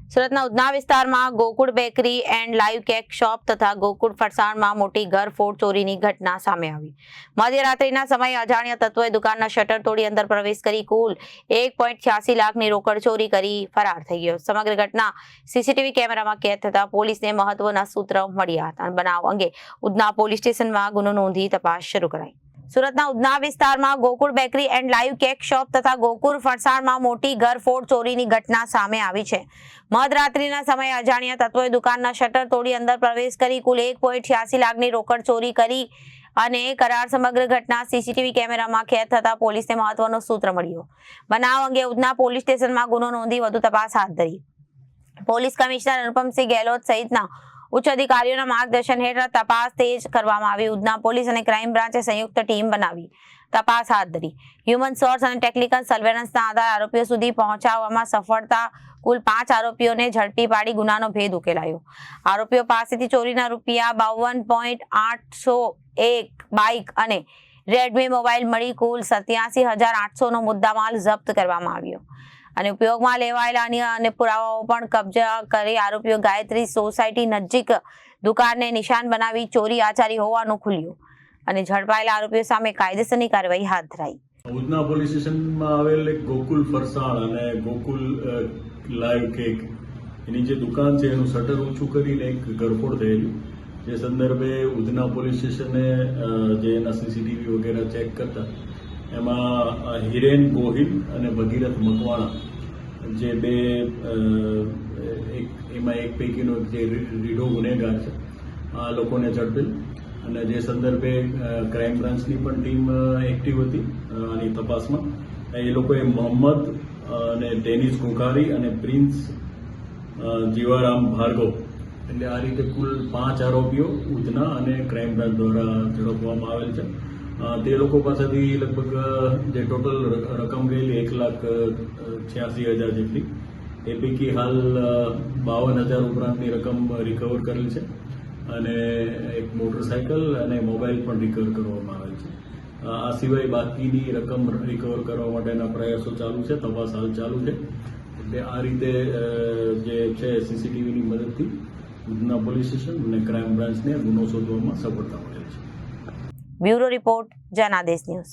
સુરતના ઉધના વિસ્તારમાં Gokul bakery and live cake shop તથા ગોકુળ ફરસાણમાં મોટી ઘરફોડ ચોરીની ઘટના સામે આવી. મધ્યરાત્રિના સમયે અજાણ્યા તત્વોએ દુકાનના શટર તોડી અંદર પ્રવેશ કરી કુલ 1.86 લાખની રોકડ ચોરી કરી ફરાર થઈ ગયો. સમગ્ર ઘટના સીસીટીવી કેમેરામાં કેદ થતા પોલીસને મહત્વના સૂત્ર મળ્યા હતા. બનાવ અંગે ઉધના પોલીસ સ્ટેશનમાં ગુનો નોંધી તપાસ શરૂ કરાઈ. સુરતના ઉધના વિસ્તારમાં Gokul bakery and live cake shop તથા ગોકુળ ફરસાણમાં મોટી ઘરફોડ ચોરીની ઘટના સામે આવી છે. મધરાત્રિના સમયે અજાણ્યા તત્વોએ દુકાનના શટર તોડી અંદર પ્રવેશ કરી કુલ 1.86 લાખની રોકડ ચોરી કરી અને કરાર. સમગ્ર ઘટના સીસીટીવી કેમેરામાં કેદ થતા પોલીસને મહત્વનો સૂત્ર મળ્યો. બનાવ અંગે ઉધના પોલીસ સ્ટેશનમાં ગુનો નોંધી વધુ તપાસ હાથ ધરી. પોલીસ કમિશનર અનુપમસિંહ ગેહલોત સહિતના ઉચ્ચ અધિકારીઓના માર્ગદર્શન હેઠળ તપાસ તેજ કરવામાં આવી. ઉધના પોલીસ અને ક્રાઇમ બ્રાન્ચે સંયુક્ત ટીમ બનાવી તપાસ હાથ ધરી. હ્યુમન સોર્સ અને ટેકનિકલ સર્વેલન્સના આધારે આરોપીઓ સુધી પહોંચાડવામાં સફળતા કુલ 5 આરોપીઓને ઝડપી પાડી ગુનાનો ભેદ ઉકેલાયો. આરોપીઓ પાસેથી ચોરીના રૂપિયા 52.801 બાઇક અને રેડમી મોબાઈલ મળી કુલ 87,800નો મુદ્દામાલ જપ્ત કરવામાં આવ્યો અને ઉપયોગમાં લેવાયેલા અન્ય પુરાવાઓ પણ કબજા કરી આરોપીઓ ગાયત્રી સોસાયટી નજીક દુકાનને નિશાન બનાવી ચોરી આચરી હોવાનું ખુલ્યું અને ઝડપાયેલા આરોપીઓ સામે કાયદેસરની કાર્યવાહી હાથ ધરાઈ. ઉધના પોલીસ સ્ટેશનમાં આવેલ ગોકુલ ફરસાણ અને ગોકુલ લાઈવ કેક એની જે દુકાન છે એનું શટર ઊંચું કરીને એક ઘરફોડ થયેલી. જે સંદર્ભે ઉધના પોલીસ સ્ટેશને જે એના સીસીટીવી વગેરે ચેક કરતા એમાં હિરેન ગોહિલ અને ભગીરથ મકવાણા જે બે એમાં એક પૈકીનો જે રીઢો ગુનેગાર છે આ લોકોને ઝડપેલ અને જે સંદર્ભે ક્રાઇમ બ્રાન્ચની પણ ટીમ એક્ટિવ હતી આની તપાસમાં. એ લોકોએ મોહમ્મદ અને ડેનિસ ઘોઘારી અને પ્રિન્સ જીવારામ ભાર્ગવ એટલે આ રીતે કુલ 5 આરોપીઓ ઉધના અને ક્રાઇમ બ્રાન્ચ દ્વારા ઝડપવામાં આવેલ છે. તે લોકો પાસેથી લગભગ જે ટોટલ રકમ ગયેલી 1,86,000 જેટલી. એ પૈકી હાલ 52,000 ઉપરાંતની રકમ રિકવર કરેલ છે અને એક મોટરસાયકલ અને મોબાઈલ પણ રિકવર કરવામાં આવેલ છે. આ સિવાય બાકીની રકમ રિકવર કરવા માટેના પ્રયાસો ચાલુ છે, તપાસ હાલ ચાલુ છે. એટલે આ રીતે જે છે સીસીટીવીની મદદથી ઉધના પોલીસ સ્ટેશન અને ક્રાઇમ બ્રાન્ચને ગુનો શોધવામાં સફળતા મળેલ છે. Bureau report Janadesh news.